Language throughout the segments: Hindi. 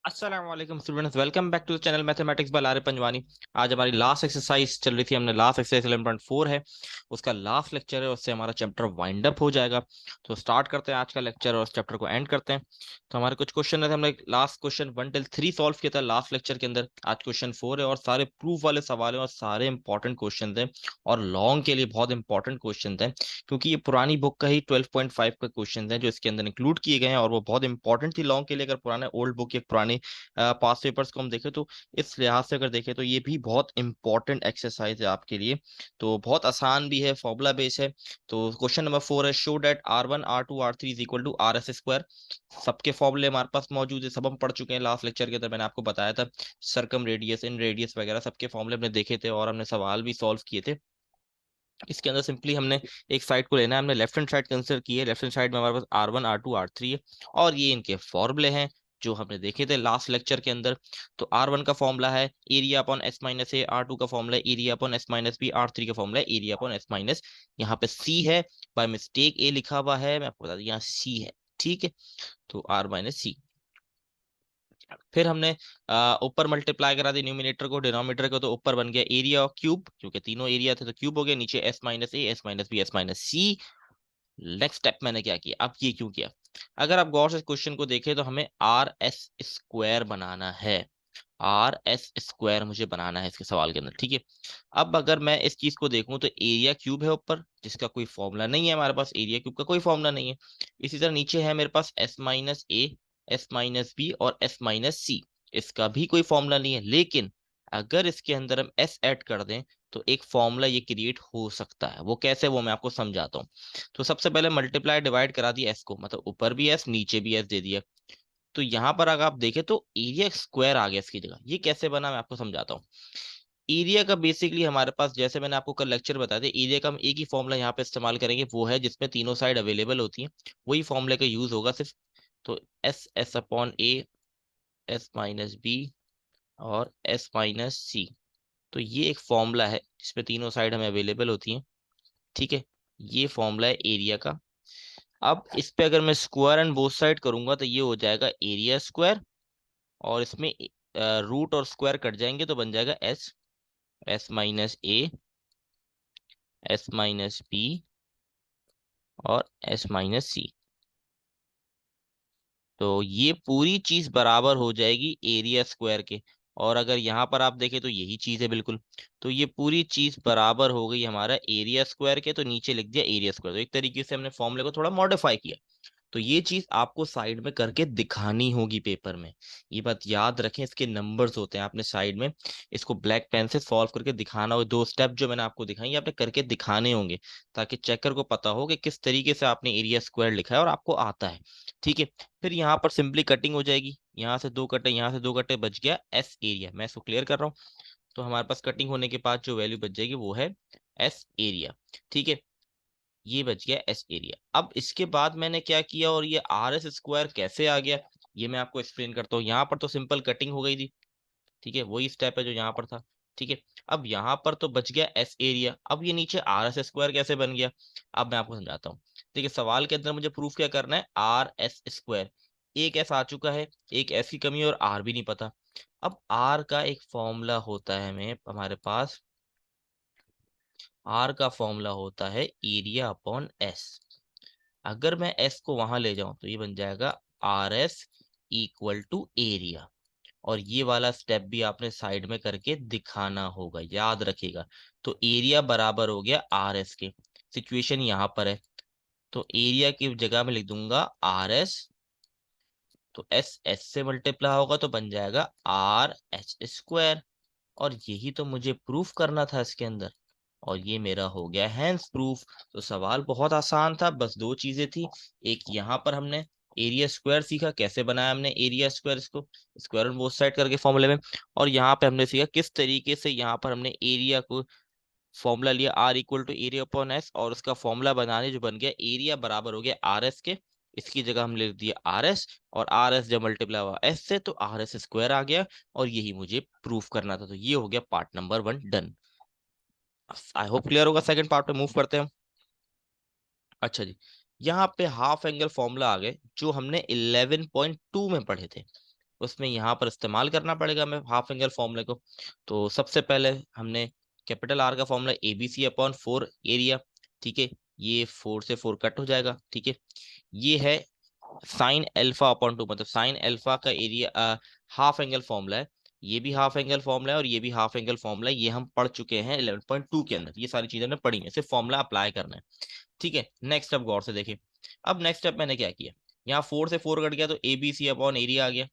अस्सलाम वालेकुम students, welcome back to the channel mathematics by Lare Panjwani. आज हमारी लास्ट एक्सरसाइज चल रही थी, हमने लास्ट एक्सरसाइज 11.4 है, उसका लास्ट लेक्चर है, उससे हमारा चैप्टर वाइंड अप हो जाएगा। तो स्टार्ट करते हैं आज का लेक्चर और उस चैप्टर को एंड करते हैं। तो हमारे कुछ क्वेश्चन थे, हमने लास्ट क्वेश्चन 1 till 3 सॉल्व किया था लास्ट लेक्चर के अंदर। आज क्वेश्चन 4 है और सारे प्रूफ वाले सवाल हैं और सारे इंपॉर्टेंट क्वेश्चन थे और लॉन्ग के लिए बहुत इंपॉर्टेंट क्वेश्चन थे, क्योंकि ये पुरानी बुक का ही 12.5 का क्वेश्चन है जो इसके अंदर इंक्लूड किए गए हैं और वो बहुत इंपॉर्टेंट थी लॉन्ग के लिए। अगर पुराने ओल्ड बुक या पुराने पास पेपर्स को हम देखें तो इस लिहाज से अगर देखें तो ये भी बहुत इंपॉर्टेंट एक्सरसाइज है आपके लिए। तो बहुत आसान भी है, फॉर्मूला बेस है। तो क्वेश्चन नंबर 4 है, show that R1 R2 R3 is equal to RS square. सबके फॉर्मूले हमारे पास मौजूद है, सब हम पढ़ चुके हैं लास्ट लेक्चर के अंदर, मैंने आपको बताया था। सर्कम रेडियस, इन रेडियस वगैरह सबके फॉर्मूले हमने देखे थे और हमने सवाल भी सॉल्व किए थे। इसके अंदर सिंपली हमने एक साइड को लेना है, हमने लेफ्ट हैंड साइड कंसिडर की है। लेफ्ट हैंड साइड में हमारे पास R1 R2 R3 है और ये इनके फॉर्मूले हैं जो हमने देखे थे लास्ट लेक्चर के अंदर। तो R1 का फॉर्मूला है area upon S minus A, R2 का फॉर्मूला है area upon S minus B, R3 का फॉर्मूला है एरिया अपॉन S माइनस, यहाँ पे C है, बाय मिस्टेक ए लिखा हुआ है, मैं आपको बता दूं यहाँ C है। ठीक है, तो R माइनस सी। फिर हमने ऊपर मल्टीप्लाई करा दी न्यूमिनेटर को डिनोमिनेटर को, तो ऊपर बन गया एरिया क्यूब, क्योंकि तीनों एरिया थे तो क्यूब हो गया। नीचे S minus A, S minus B, S minus C. Next step मैंने क्या किया, अब ये क्यों किया, अगर आप गौर से क्वेश्चन को देखें तो हमें आर एस स्क्वायर बनाना है। आर एस स्क्वायर मुझे बनाना है इसके सवाल के अंदर। ठीक है, अब अगर मैं इस चीज को देखूं तो एरिया क्यूब है ऊपर, जिसका कोई फॉर्मूला नहीं है हमारे पास, एरिया क्यूब का कोई फॉर्मूला नहीं है। इसी तरह नीचे है मेरे पास S minus A, S minus B और एस माइनस सी, इसका भी कोई फॉर्मूला नहीं है। लेकिन अगर इसके अंदर हम एस ऐड कर दें तो एक फॉर्मूला ये क्रिएट हो सकता है। वो कैसे, वो मैं आपको समझाता हूँ। तो सबसे पहले मल्टीप्लाई डिवाइड करा दिया एस को, मतलब ऊपर भी एस नीचे भी एस दे दिया। तो यहाँ पर अगर आप देखें तो एरिया स्क्वायर आ गया इसकी जगह। ये कैसे बना मैं आपको समझाता हूँ। एरिया का बेसिकली हमारे पास, जैसे मैंने आपको कल लेक्चर बताया था, एरिया का हम एक ही फॉर्मूला यहाँ पे इस्तेमाल करेंगे, वो है जिसमें तीनों साइड अवेलेबल होती हैं, वही फॉर्मूले का यूज होगा सिर्फ। तो एस एस अपॉन ए, एस माइनस बी और एस माइनस सी। तो ये एक फॉर्मूला है जिसमें तीनों साइड हमें अवेलेबल होती हैं। ठीक है, ये फॉर्मूला है एरिया का। अब इस पे अगर मैं स्क्वायर एंड बोथ साइड करूंगा तो ये हो जाएगा एरिया स्क्वायर, और इसमें रूट और स्क्वायर कट जाएंगे तो बन जाएगा S, S minus A, S minus B और एस माइनस सी। तो ये पूरी चीज बराबर हो जाएगी एरिया स्क्वायर के। और अगर यहाँ पर आप देखें तो यही चीज है बिल्कुल। तो ये पूरी चीज बराबर हो गई हमारा एरिया स्क्वायर के, तो नीचे लिख दिया एरिया स्क्वायर। तो एक तरीके से हमने फॉर्मूले को थोड़ा मॉडिफाई किया। तो ये चीज आपको साइड में करके दिखानी होगी पेपर में, ये बात याद रखें। इसके नंबर्स होते हैं, आपने साइड में इसको ब्लैक पेन से सॉल्व करके दिखाना होगा। दो स्टेप जो मैंने आपको दिखाई आपने करके दिखाने होंगे, ताकि चेकर को पता हो कि किस तरीके से आपने एरिया स्क्वायर लिखा है और आपको आता है। ठीक है, फिर यहाँ पर सिंपली कटिंग हो जाएगी, यहाँ से दो कटे, यहाँ से दो कटे, बच गया एस एरिया। मैं इसको क्लियर कर रहा हूँ। तो हमारे पास कटिंग होने के बाद जो वैल्यू बच जाएगी वो है एस एरिया। ठीक है, ये बच गया एस एरिया। अब इसके बाद मैंने क्या किया और ये आर एस स्क्वायर कैसे आ गया, ये मैं आपको एक्सप्लेन करता हूँ। यहाँ पर तो सिंपल कटिंग हो गई थी, ठीक है, वही स्टेप है जो यहाँ पर था। ठीक है, अब यहाँ पर तो बच गया एस एरिया। अब ये नीचे आर एस स्क्वायर कैसे बन गया, अब मैं आपको समझाता हूँ। देखिए, सवाल के अंदर मुझे प्रूफ क्या करना है, आर एस स्क्वायर। एक एस आ चुका है, एक एस की कमी है और आर भी नहीं पता। अब आर का एक फॉर्मूला होता है हमें हमारे पास, आर का फॉर्मूला होता है एरिया अपॉन एस। अगर मैं एस को वहां ले जाऊं तो ये बन जाएगा R S equal to area. और ये वाला स्टेप भी आपने साइड में करके दिखाना होगा, याद रखिएगा। तो एरिया बराबर हो गया आर एस के। सिचुएशन यहाँ पर है, तो एरिया की जगह में लिख दूंगा आर एस। तो एस एस से मल्टीप्लाई होगा तो बन जाएगा आर एच स्क्वायर। और यही तो मुझे प्रूफ करना था इसके अंदर, और ये मेरा हो गया हैंस प्रूफ। तो सवाल बहुत आसान था, बस दो चीजें थी। एक यहाँ पर हमने एरिया स्क्वायर सीखा, कैसे बनाया हमने एरिया स्क्वायर, इसको स्क्वायर ऑन बोथ साइड करके फॉर्मूले में। और यहाँ पे हमने सीखा किस तरीके से यहाँ पर हमने एरिया को फॉर्मूला लिया R equal to area upon S, और उसका फॉर्मूला बनाने जो बन गया एरिया बराबर हो गया आर एस के। इसकी जगह हम लिख दिया आर एस, और आर एस जब मल्टीप्लाई हुआ एस से तो आर एस स्क्वायर आ गया। और यही मुझे प्रूफ करना था। तो ये हो गया part number 1 done. I hope clear होगा। सेकंड पार्ट पे मूव करते हैं हम। अच्छा जी, यहाँ पे हाफ एंगल फॉर्मूला आ गए जो हमने 11.2 में पढ़े थे। उसमें यहाँ पर इस्तेमाल करना पड़ेगा हमें हाफ एंगल फॉर्मूले को। तो सबसे पहले हमने कैपिटल आर का फॉर्मूला ABC/4 एरिया, ठीक है, ये 4 से 4 कट हो जाएगा, ठीक है। ये है साइन अल्फा अपॉन 2, मतलब साइन अल्फा का एरिया हाफ एंगल फॉर्मूला है। ये भी हाफ एंगल फॉर्मूला है और ये भी हाफ एंगल फॉर्मूला है, ये हम पढ़ चुके हैं 11.2 के अंदर, ये सारी चीजें हमने पढ़ी हैं, सिर्फ फॉर्मूला अप्लाई करना है, ठीक है। नेक्स्ट स्टेप गौर से देखिए। अब नेक्स्ट स्टेप मैंने क्या किया, यहाँ 4 से 4 कट गया तो ABC अपॉन एरिया आ गया।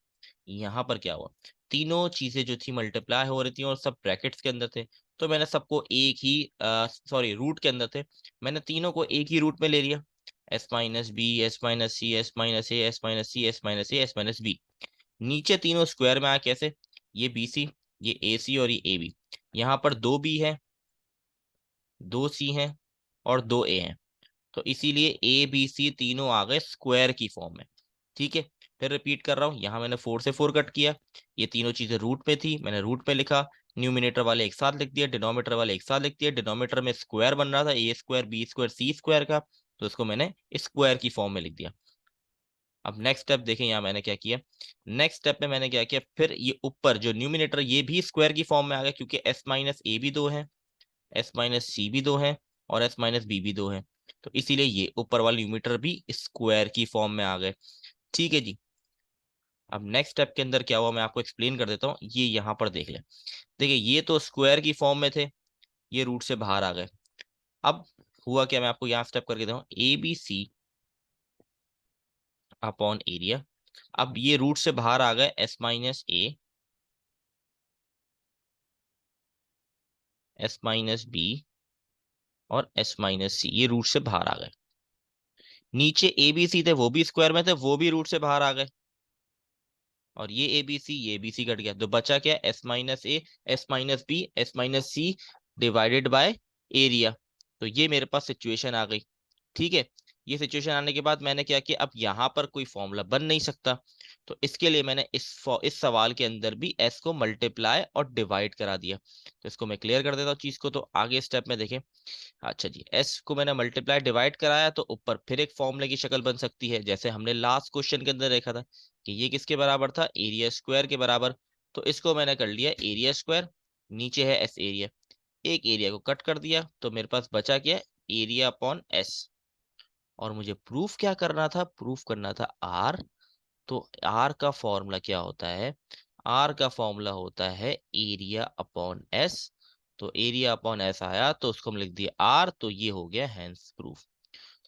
यहाँ पर क्या हुआ, तीनों चीजें जो थी मल्टीप्लाई हो रही थी और सब ब्रैकेट्स के अंदर थे, तो मैंने सबको एक ही सॉरी रूट के अंदर थे, मैंने तीनों को एक ही रूट में ले लिया, S-B, S-C, S-A, S-C, S-A, S-B। नीचे तीनों स्क्वायर में आया कैसे, ये BC, ये AC और ये AB। यहाँ पर 2B है, 2C है और 2A है, तो इसीलिए ABC तीनों आ गए स्क्वायर की फॉर्म में, ठीक है। फिर रिपीट कर रहा हूँ, यहाँ मैंने 4 से 4 कट किया, ये तीनों चीजें रूट में थी, मैंने रूट में लिखा, न्यूमिनेटर वाले एक साथ लिख दिया, डिनोमिनेटर वाले एक साथ लिख दिया। डिनोमिनेटर में स्क्वायर बन रहा था A², B², C² का, तो इसको मैंने स्क्वायर की फॉर्म में लिख दिया। अब नेक्स्ट स्टेप देखें, यहाँ मैंने क्या किया, नेक्स्ट स्टेप में मैंने क्या किया, फिर ये ऊपर जो न्यूमिनेटर ये भी स्क्वायर की फॉर्म में आ गया, क्योंकि S-A भी 2 है, S-C भी 2 है और S-B भी 2 है, तो इसीलिए ये ऊपर वाले न्यूमिनेटर भी स्क्वायर की फॉर्म में आ गए, ठीक है जी। अब नेक्स्ट स्टेप के अंदर क्या हुआ मैं आपको एक्सप्लेन कर देता हूँ, ये यहाँ पर देख ले, देखिए ये तो स्क्वायर की फॉर्म में थे, ये रूट से बाहर आ गए। अब हुआ क्या, मैं आपको यहाँ स्टेप करके देता हूँ, ABC अपॉन एरिया। अब ये रूट से बाहर आ गए S-A, S-B और S-C, ये रूट से बाहर आ गए। नीचे ABC थे, वो भी स्क्वायर में थे, वो भी रूट से बाहर आ गए। और ये ABC कट गया, तो बचा क्या, S-A, S-B, S-C divided by area. तो ये मेरे पास सिचुएशन आ गई, ठीक है। ये सिचुएशन आने के बाद मैंने क्या किया, अब यहाँ पर कोई फॉर्मूला बन नहीं सकता, तो इसके लिए मैंने इस सवाल के अंदर भी S को मल्टीप्लाई और डिवाइड करा दिया। तो इसको मैं क्लियर कर देता हूँ चीज को, तो आगे स्टेप में देखें। अच्छा जी, S को मैंने मल्टीप्लाई डिवाइड कराया, तो ऊपर फिर एक फॉर्मूले की शक्ल बन सकती है, जैसे हमने लास्ट क्वेश्चन के अंदर देखा था कि ये किसके बराबर था, एरिया स्क्वायर के बराबर। तो इसको मैंने कर लिया एरिया स्क्वायर, नीचे है S एरिया, एक एरिया को कट कर दिया, तो मेरे पास बचा क्या, एरिया अपॉन S। और मुझे प्रूफ क्या करना था, प्रूफ करना था R। तो R का फॉर्मूला क्या होता है, R का फॉर्मूला होता है एरिया अपॉन S। तो एरिया अपॉन S आया, तो उसको हम लिख दिया R, तो ये हो गया हैंस प्रूफ।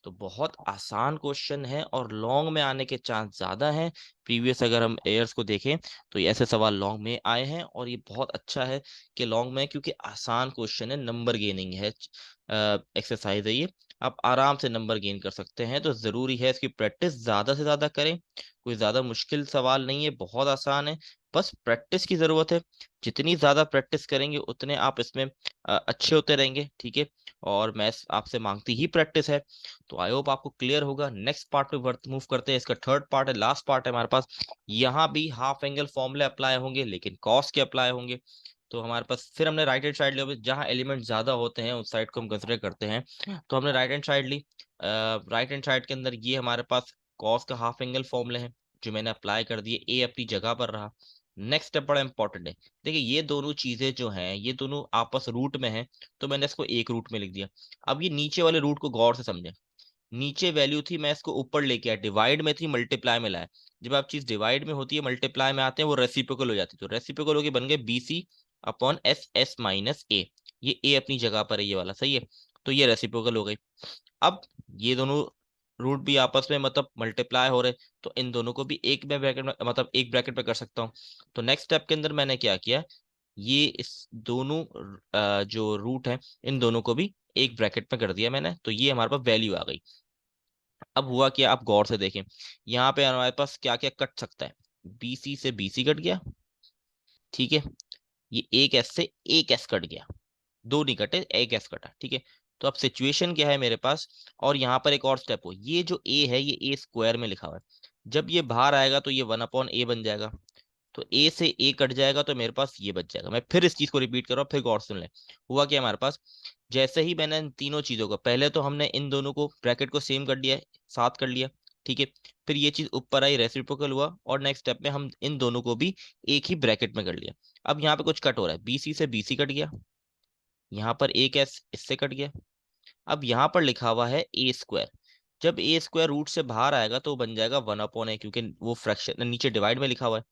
तो बहुत आसान क्वेश्चन है और लॉन्ग में आने के चांस ज्यादा हैं। प्रीवियस अगर हम एयर्स को देखें तो ये ऐसे सवाल लॉन्ग में आए हैं, और ये बहुत अच्छा है कि लॉन्ग में, क्योंकि आसान क्वेश्चन है, नंबर गेनिंग है एक्सरसाइज है ये, आप आराम से नंबर गेन कर सकते हैं। तो जरूरी है इसकी प्रैक्टिस ज्यादा से ज्यादा करें, कोई ज्यादा मुश्किल सवाल नहीं है, बहुत आसान है, बस प्रैक्टिस की जरूरत है। जितनी ज्यादा प्रैक्टिस करेंगे उतने आप इसमें अच्छे होते रहेंगे, ठीक है। और मैथ्स आपसे मांगती ही प्रैक्टिस है। तो आई होप आपको क्लियर होगा। नेक्स्ट पार्ट पे वर्थ मूव करते हैं, इसका थर्ड पार्ट है, लास्ट पार्ट है हमारे पास। यहाँ भी हाफ एंगल फॉर्मूले अप्लाई होंगे, लेकिन कॉस के अप्लाई होंगे। तो हमारे पास फिर हमने राइट हैंड साइड ली, जहाँ एलिमेंट ज्यादा होते हैं उस साइड को हम कंसिडर करते हैं, तो हमने राइट हैंड साइड ली। राइट हैंड साइड के अंदर ये हमारे पास कॉस का हाफ एंगल फॉर्मूले हैं, जो मैंने अप्लाई कर दिए, ए अपनी जगह पर रहा। नेक्स्ट स्टेप बड़ा इंपॉर्टेंट है, देखिए ये दोनों चीजें जो हैं ये दोनों आपस रूट में हैं, तो मैंने इसको एक रूट में लिख दिया। अब ये नीचे वाले रूट को गौर से समझें, नीचे वैल्यू थी, मैं इसको ऊपर लेके आया, डिवाइड में थी, मल्टीप्लाई में लाया। जब आप चीज डिवाइड में होती है, मल्टीप्लाई में आते हैं, वो रेसिप्रोकल हो जाती है, तो रेसिप्रोकल होके बन गए BC अपॉन S-A। ये A अपनी जगह पर है, ये वाला सही है, तो ये रेसिप्रोकल हो गई। अब ये दोनों रूट भी आपस में मतलब मल्टीप्लाई हो रहे, तो इन दोनों को भी एक में ब्रैकेट में, मतलब एक ब्रैकेट में कर सकता हूँ। तो नेक्स्ट स्टेप के अंदर मैंने क्या किया, ये इस दोनों जो रूट है इन दोनों को भी एक ब्रैकेट में कर दिया मैंने, तो ये हमारे पास वैल्यू आ गई। अब हुआ क्या, आप गौर से देखें, यहाँ पे हमारे पास क्या क्या कट सकता है, BC से BC कट गया, ठीक है। ये एक S से एक S कट गया, दो नहीं कटे, एक S कटा, ठीक है। तो अब सिचुएशन क्या है मेरे पास, और यहाँ पर एक और स्टेप हो, ये जो A है ये A स्क्वायर में लिखा हुआ है, जब ये बाहर आएगा तो ये 1/A बन जाएगा, तो A से A कट जाएगा, तो मेरे पास ये बच जाएगा। मैं फिर इस चीज को रिपीट कर रहा हूँ, फिर गौर सुन ले। हुआ क्या हमारे पास, जैसे ही मैंने इन तीनों चीजों को, पहले तो हमने इन दोनों को ब्रैकेट को सेम कर लिया, साथ कर लिया, ठीक है, फिर ये चीज ऊपर आई, रेसिप्रोकल हुआ, और नेक्स्ट स्टेप में हम इन दोनों को भी एक ही ब्रैकेट में कर लिया। अब यहाँ पे कुछ कट हो रहा है, बीसी से बीसी कट गया, यहाँ पर एक एस इससे कट गया। अब यहाँ पर लिखा हुआ है ए स्क्वायर, जब ए स्क्वायर रूट से बाहर आएगा तो बन जाएगा 1/a, क्योंकि वो फ्रैक्शन नीचे डिवाइड में लिखा हुआ है।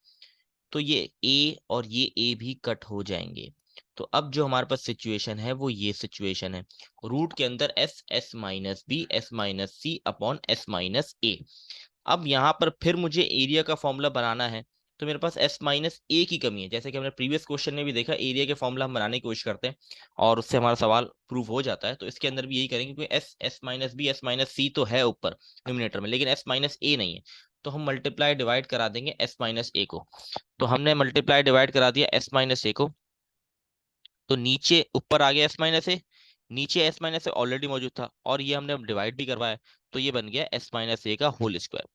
तो ये ए और ये ए भी कट हो जाएंगे। तो अब जो हमारे पास सिचुएशन है वो ये सिचुएशन है, रूट के अंदर S, S minus B, S minus C upon S minus A. अब यहाँ पर फिर मुझे एरिया का फॉर्मूला बनाना है, तो मेरे पास एस माइनस ए की कमी है। जैसे कि हमने प्रीवियस क्वेश्चन में भी देखा, एरिया के फॉर्मूला हम बनाने की कोशिश करते हैं और उससे हमारा सवाल प्रूव हो जाता है, तो इसके अंदर भी यही करेंगे, क्योंकि S, S minus B, S minus C तो है ऊपर न्यूमिनेटर में, लेकिन एस माइनस ए नहीं है। तो हम मल्टीप्लाई डिवाइड करा देंगे एस माइनस ए को। तो हमने मल्टीप्लाई डिवाइड करा दिया एस माइनस ए को, तो नीचे ऊपर आ गया एस माइनस ए, नीचे एस माइनस ए ऑलरेडी मौजूद था, और ये हमने डिवाइड भी करवाया, तो ये बन गया एस माइनस ए का होल स्क्वायर।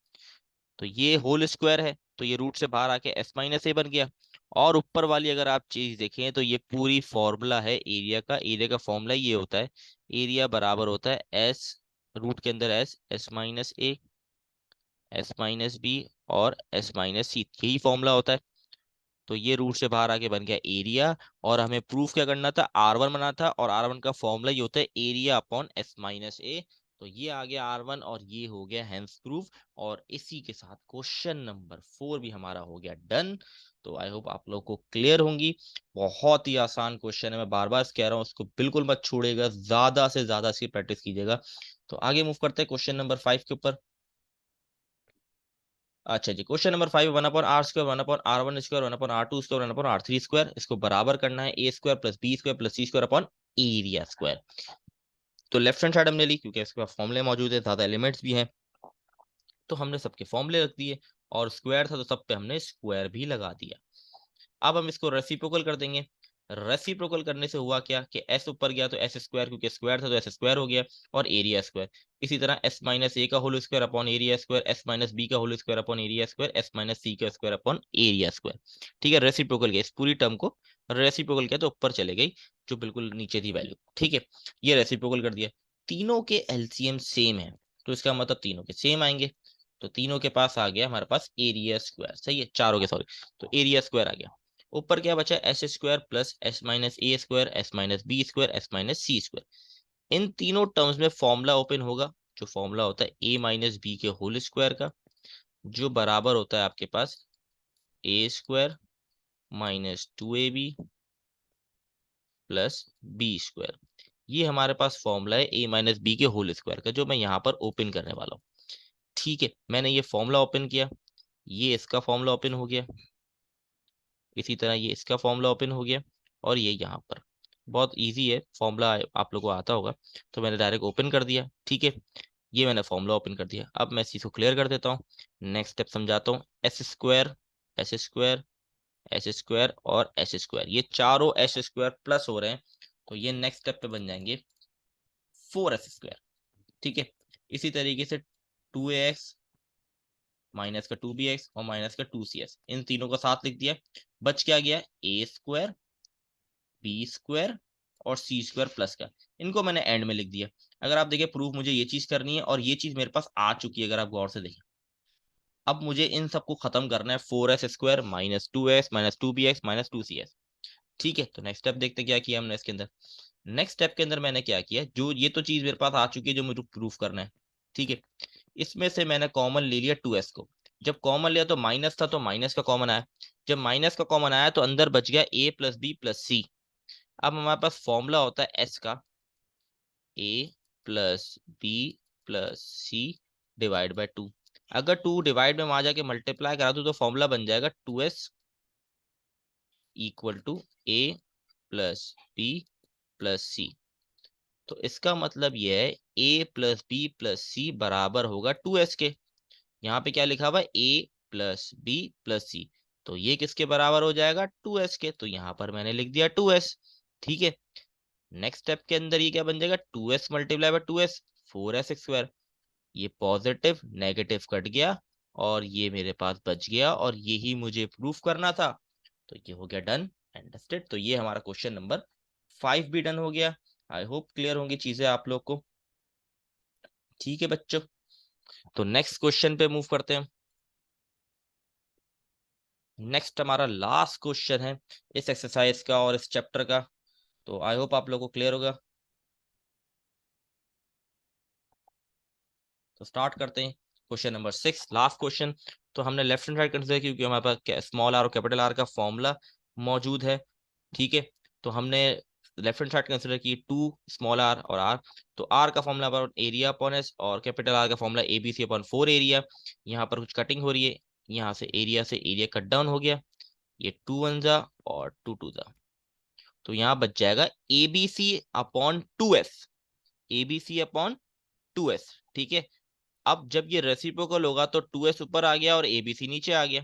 तो ये होल स्क्वायर है, तो ये रूट से बाहर आके एस माइनस ए बन गया। और ऊपर वाली अगर आप चीज देखें तो ये पूरी फॉर्मूला है एरिया का। एरिया का फॉर्मूला ये होता है, एरिया बराबर होता है एस, रूट के अंदर S, S minus A, S minus B और एस माइनस सी, यही फॉर्मूला होता है। तो ये रूट से बाहर आके बन गया एरिया, और हमें प्रूफ क्या करना था, आर वन बनाना था, और आर वन का फॉर्मूला ये होता है एरिया अपॉन एस माइनस ए। तो ये आ गया आर वन और ये हो गया हैंस प्रूफ, और इसी के साथ क्वेश्चन नंबर 4 भी हमारा हो गया डन। तो आई होप आप लोग को क्लियर होंगी। बहुत ही आसान क्वेश्चन है, मैं बार बार कह रहा हूँ, इसको बिल्कुल मत छोड़ेगा, ज्यादा से ज्यादा इसकी प्रैक्टिस कीजिएगा। तो आगे मूव करते हैं क्वेश्चन नंबर 5 के ऊपर। अच्छा जी, question number 5, 1/r², 1/r1², 1/r2², 1/r3², इसको बराबर करना है A square plus B square plus C square upon area square. तो लेफ्ट हैंड साइड हमने ली, क्योंकि इसके पास फॉर्मूले मौजूद है, ज्यादा एलिमेंट्स भी हैं, तो हमने सबके फॉर्मूले रख दिए, और स्क्वायर था तो सब पे हमने स्क्वायर भी लगा दिया। अब हम इसको रेसिप्रोकल कर देंगे। रेसिप्रोकल करने से हुआ क्या कि एस ऊपर गया तो एस स्क्वायर, क्योंकि स्क्वायर था तो एस स्क्वायर हो गया, और एरिया स्क्वायर। इसी तरह एस माइनस ए का whole square upon area square, S minus B का whole square upon area square, S minus C का स्क्वायर अपॉन एरिया स्क्वायर। ठीक है, रेसिप्रोकल किया, इस पूरी टर्म को रेसिप्रोकल किया तो ऊपर चले गई जो बिल्कुल नीचे थी वैल्यू। ठीक है, ये रेसिप्रोकल कर दिया। तीनों के एलसीएम सेम है, तो इसका मतलब तीनों के सेम आएंगे। तो तीनों के पास आ गया हमारे पास एरिया स्क्वायर, सही है, चारों के, सॉरी। तो एरिया स्क्वायर आ गया। ऊपर क्या बचा, S square plus S minus A square, S minus B square, S minus C square. इन तीनों टर्म्स में फॉर्मूला ओपन होगा, जो फॉर्मूला होता है ए माइनस बी के होल स्क्वायर का, जो बराबर होता है आपके पास A square minus 2ab plus B square. ये हमारे पास फॉर्मूला है ए माइनस बी के होल स्क्वायर का, जो मैं यहाँ पर ओपन करने वाला हूँ। ठीक है, मैंने ये फॉर्मूला ओपन किया, ये इसका फॉर्मूला ओपन हो गया, इसी तरह ये इसका फॉर्मूला ओपन हो गया, और ये यहाँ पर। बहुत इजी है फॉर्मूला, आप लोगों को आता होगा, तो मैंने डायरेक्ट ओपन कर दिया। ठीक है, ये मैंने फॉर्मूला ओपन कर दिया। अब मैं इस चीज को क्लियर कर देता हूँ, नेक्स्ट स्टेप समझाता हूँ। S square, S square, S square और एस स्क्वायर, ये चारों एस स्क्वायर प्लस हो रहे हैं, तो ये नेक्स्ट स्टेप पे बन जाएंगे 4s²। ठीक है, इसी तरीके से 2ax माइनस का 2bx और माइनस का 2cs, इन तीनों को साथ लिख दिया। बच क्या गया, ए स्क्वायर, बी स्क्वायर और सी स्क्वायर प्लस का, इनको मैंने एंड में लिख दिया। अगर आप देखिए प्रूफ मुझे ये चीज करनी है, और ये चीज मेरे पास आ चुकी है, अगर आप गौर से देखें। अब मुझे इन सबको खत्म करना है, 4s² minus 2s minus 2bx minus 2cs। ठीक है, तो नेक्स्ट स्टेप देखते क्या किया हमने इसके अंदर। नेक्स्ट स्टेप के अंदर मैंने क्या किया, जो ये तो चीज मेरे पास आ चुकी है जो मुझे प्रूफ करना है। ठीक है, इसमें से मैंने कॉमन ले लिया 2s को। जब कॉमन लिया तो माइनस था, तो माइनस का कॉमन आया। जब माइनस का कॉमन आया तो अंदर बच गया a plus B plus C. अब हमारे पास फॉर्मूला होता है एस का, A plus B plus C divide by 2। अगर 2 डिवाइड में वहां जाके मल्टीप्लाई करा दो तो फॉर्मूला बन जाएगा 2s equal to A plus B plus C. तो इसका मतलब यह है A plus B plus C बराबर होगा 2s के। यहाँ पे क्या लिखा हुआ है, A plus B plus C, तो ये किसके बराबर हो जाएगा, 2s के। तो यहाँ पर मैंने लिख दिया 2s। ठीक है, नेक्स्ट स्टेप के अंदर ये क्या बन जाएगा, 2s multiply by 2s, 4s²। ये पॉजिटिव नेगेटिव कट गया, और ये मेरे पास बच गया, और यही मुझे प्रूफ करना था। तो ये हो गया डन, अंडरस्टूड। तो ये हमारा क्वेश्चन नंबर 5 भी डन हो गया। आई होप क्लियर होंगी चीजें आप लोग को। ठीक है बच्चों, तो नेक्स्ट क्वेश्चन पे मूव करते हैं। नेक्स्ट हमारा लास्ट क्वेश्चन है इस एक्सरसाइज का और इस चैप्टर का, तो आई होप आप लोगों को क्लियर होगा। तो स्टार्ट करते हैं क्वेश्चन नंबर 6, लास्ट क्वेश्चन। तो हमने लेफ्ट हैंड साइड कंसीडर क्योंकि हमारे पास स्मॉल आर और कैपिटल आर का फॉर्मूला मौजूद है, ठीक है। तो हमने लेफ्ट हैंड साइड कंसीडर की 2 स्मॉल आर और आर। तो आर का formula upon area upon S और कैपिटल आर का formula A B C upon 4 area. यहाँ पर कुछ कटिंग हो रही है, यहाँ से एरिया कट डाउन हो गया, ये 2 1 जा और 2 2 जा, तो यहाँ बच जाएगा A B C upon 2s, A B C upon 2s, ठीक है। अब जब ये रेसिप्रोकल होगा तो 2s ऊपर आ गया और एबीसी नीचे आ गया,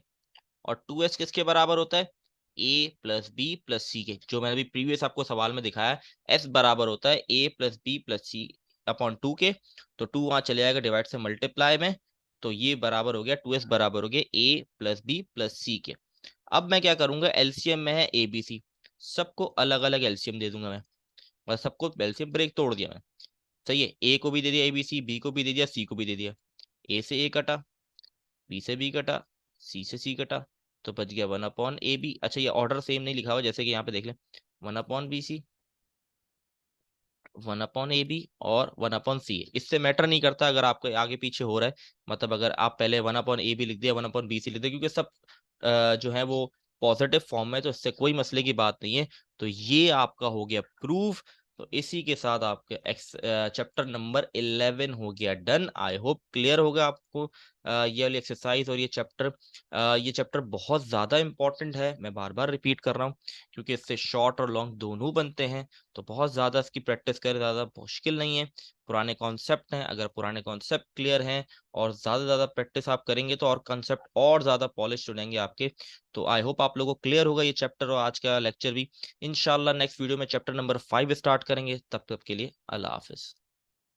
और 2s किसके बराबर होता है, a प्लस बी प्लस सी के, जो मैंने अभी प्रीवियस आपको सवाल में दिखाया है। s बराबर होता है a plus B plus C upon 2 के, तो 2 वहां चले जाएगा डिवाइड से मल्टीप्लाई में, तो ये बराबर हो गया 2s बराबर हो गया a प्लस बी प्लस सी के। अब मैं क्या करूंगा, एलसीएम में है ए बी सी, सबको अलग अलग एलसीएम दे दूंगा मैं, बस सबको एलसीएम ब्रेक तोड़ दिया मैं, सही है। ए को भी दे दिया ए बी सी, बी को भी दे दिया, सी को भी दे दिया, ए से ए कटा, बी से बी कटा, सी से सी कटा, तो बच गया 1/AB। अच्छा ये ऑर्डर सेम नहीं लिखा हुआ, जैसे कि यहाँ पे देख लें, 1/BC, 1/AB और 1/C। इससे मैटर नहीं करता अगर आपको आगे पीछे हो रहा है, मतलब अगर आप पहले 1/AB लिख दिया, 1/BC लिख दिया, क्योंकि सब जो है वो पॉजिटिव फॉर्म में, तो इससे कोई मसले की बात नहीं है। तो ये आपका हो गया प्रूफ। तो इसी के साथ आपके चैप्टर नंबर 11 हो गया डन। आई होप क्लियर होगा आपको ये वाली एक्सरसाइज और ये चैप्टर बहुत ज़्यादा इंपॉर्टेंट है, मैं बार बार रिपीट कर रहा हूँ, क्योंकि इससे शॉर्ट और लॉन्ग दोनों बनते हैं। तो बहुत ज़्यादा इसकी प्रैक्टिस करें, ज़्यादा मुश्किल नहीं है, पुराने कॉन्सेप्ट हैं, अगर पुराने कॉन्सेप्ट क्लियर हैं और ज़्यादा प्रैक्टिस आप करेंगे तो और कॉन्सेप्ट और ज़्यादा पॉलिश हो जाएंगे आपके। तो आई होप आप लोगों को क्लियर होगा ये चैप्टर और आज का लेक्चर भी। इंशाल्लाह नेक्स्ट वीडियो में चैप्टर नंबर 5 स्टार्ट करेंगे, तब तक के लिए अल्लाह हाफिज़।